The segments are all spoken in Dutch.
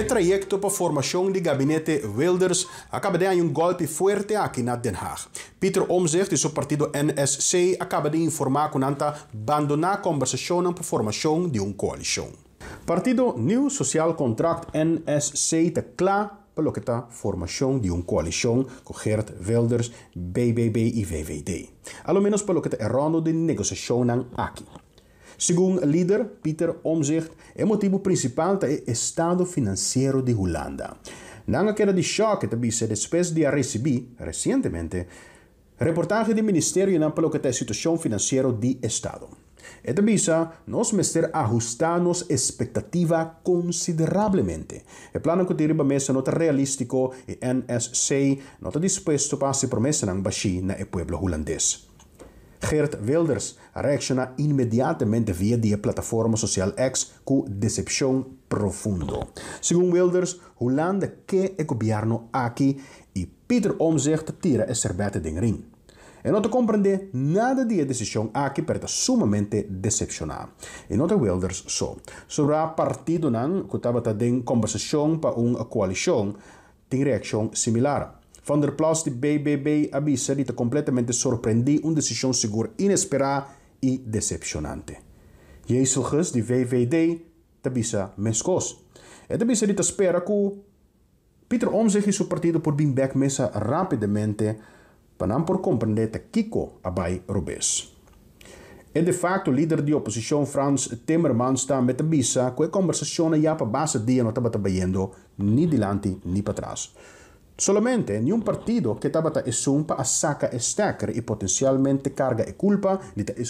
El trayecto para formación de gabinete Wilders acaba de dar un golpe fuerte aquí en Den Haag. Pieter Omtzigt y su partido NSC acaba de informar con anta abandonar conversaciones para formación de una coalición. Partido Nieuw Sociaal Contract NSC está claro para lo que está formación de una coalición con Geert Wilders, BBB y VVD. A lo menos para lo que está errando de negociación aquí. Según el líder Pieter Omtzigt, el motivo principal es el estado financiero de Holanda. Nanga queda de choque también después de recibir recientemente reportaje del Ministerio para lo que es la situación financiera del Estado. Esta visa nos mester ajustar nos expectativa considerablemente. El plan que tiene mesa no es realístico y NSC no está dispuesto para hacer promesas en el pueblo holandés. Geert Wilders reacciona inmediatamente via die plataforma social X con decepción profundo. Según Wilders, Holanda que el gobierno aquí y Pieter Omtzigt tira el cerbete de ring. En no te comprende nada de la decisión aquí, pero sumamente decepcionada. En nota Wilders sobre el partido que estaba en conversación para una coalición, tiene reacción similar. Van der Plas de BBB avisa que completamente sorprendió una decisión segura, inesperada y decepcionante. Jezelgus de VVD avisa mescos. Het avisa que espera que Pieter Omtzigt y su partido por bien back mesa rápidamente para por comprender que Kiko abai robes. El de facto líder de oposición Frans Timmermans está met avisa que conversaciones ya para base día no estaba trabajando ni delante ni para atrás. Solamente en un partido que estaba a saca estaker y potencialmente carga e culpa de que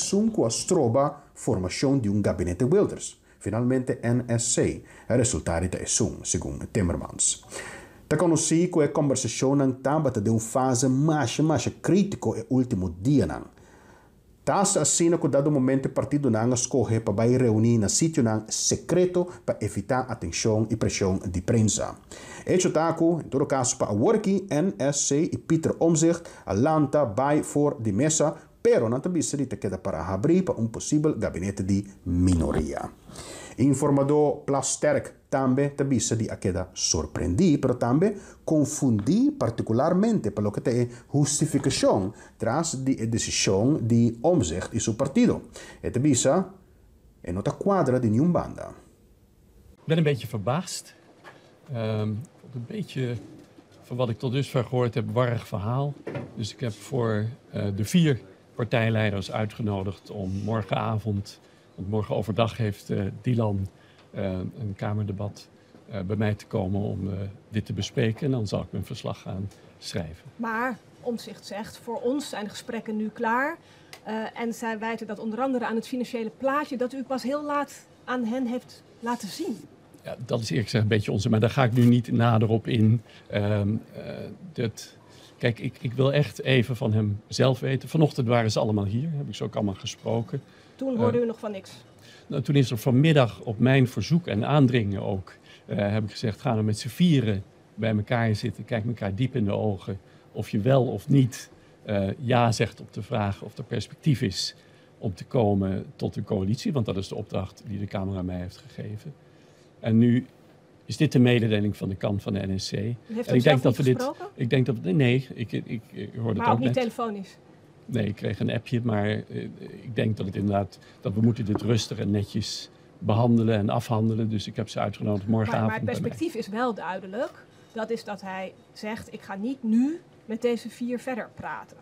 trova formación de un gabinete Wilders. Finalmente NSC, el resultado de según Timmermans. Te conocí que la conversación estaba de una fase más crítica el último día. Tas assim que dado momento o partido não escolhe para reunir na sítio secreto para evitar atenção e pressão de prensa. Hecho taco, em todo caso, para working NSC e Pieter Omtzigt alanta vai for de mesa, pero não também se queda para abrir para possível gabinete de minoria. Informador Plasterk também se queda sorprendido, pero também confundi particularmente para lo que é justificação tras de decisão de Omtzigt e seu partido. Het visa en nota quadra de nieuw banda. Ik ben een beetje verbaasd. Een beetje van wat ik tot dusver gehoord heb, warrig verhaal. Dus ik heb voor de 4 partijleiders uitgenodigd om morgenavond, want morgen overdag heeft Dylan een kamerdebat bij mij te komen om dit te bespreken. En dan zal ik mijn verslag gaan schrijven. Maar Omtzigt zegt, voor ons zijn de gesprekken nu klaar. En zij wijten dat onder andere aan het financiële plaatje dat u pas heel laat aan hen heeft laten zien. Ja, dat is eerlijk gezegd een beetje onzin, maar daar ga ik nu niet nader op in. Kijk, ik wil echt even van hem zelf weten. Vanochtend waren ze allemaal hier, heb ik ze ook allemaal gesproken. Toen hoorde u nog van niks? Nou, toen is er vanmiddag op mijn verzoek en aandringen ook, heb ik gezegd, gaan we met z'n 4 bij elkaar zitten, kijk elkaar diep in de ogen. Of je wel of niet ja zegt op de vraag of er perspectief is om te komen tot een coalitie. Want dat is de opdracht die de Kamer aan mij heeft gegeven. En nu is dit de mededeling van de kant van de NSC. Heeft u zelf niet gesproken? Ik denk dat nee, ik hoorde het ook niet net. Telefonisch? Nee, ik kreeg een appje, maar ik denk dat het inderdaad, dat we moeten dit rustig en netjes behandelen en afhandelen. Dus ik heb ze uitgenodigd morgenavond. Maar het perspectief is wel duidelijk. Dat is dat hij zegt, ik ga niet nu met deze 4 verder praten.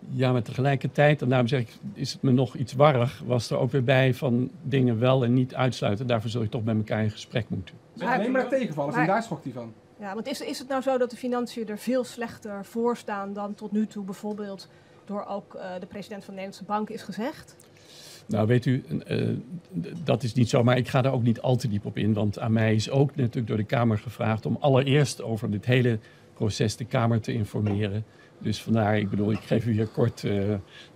Ja, maar tegelijkertijd, en daarom zeg ik, is het me nog iets warrig, was er ook weer bij van dingen wel en niet uitsluiten. Daarvoor zul je toch met elkaar in gesprek moeten. Alleen maar tegenvallen, en daar schokt hij van. Ja, want is het nou zo dat de financiën er veel slechter voor staan dan tot nu toe bijvoorbeeld door ook de president van de Nederlandse Bank is gezegd? Nou, weet u, dat is niet zo, maar ik ga daar ook niet al te diep op in. Want aan mij is ook natuurlijk door de Kamer gevraagd om allereerst over dit hele proces de Kamer te informeren. Dus vandaar, ik geef u hier kort,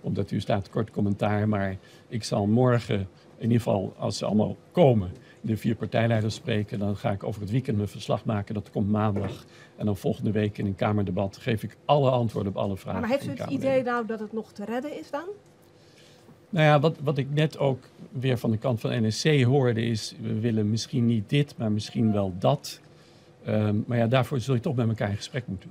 omdat u staat, kort commentaar. Maar ik zal morgen, in ieder geval als ze allemaal komen, de 4 partijleiders spreken. Dan ga ik over het weekend mijn verslag maken. Dat komt maandag. En dan volgende week in een Kamerdebat geef ik alle antwoorden op alle vragen. Maar heeft u het idee nou dat het nog te redden is dan? Nou ja, wat ik net ook weer van de kant van NSC hoorde is, we willen misschien niet dit, maar misschien wel dat. Maar ja, daarvoor zul je toch met elkaar in gesprek moeten.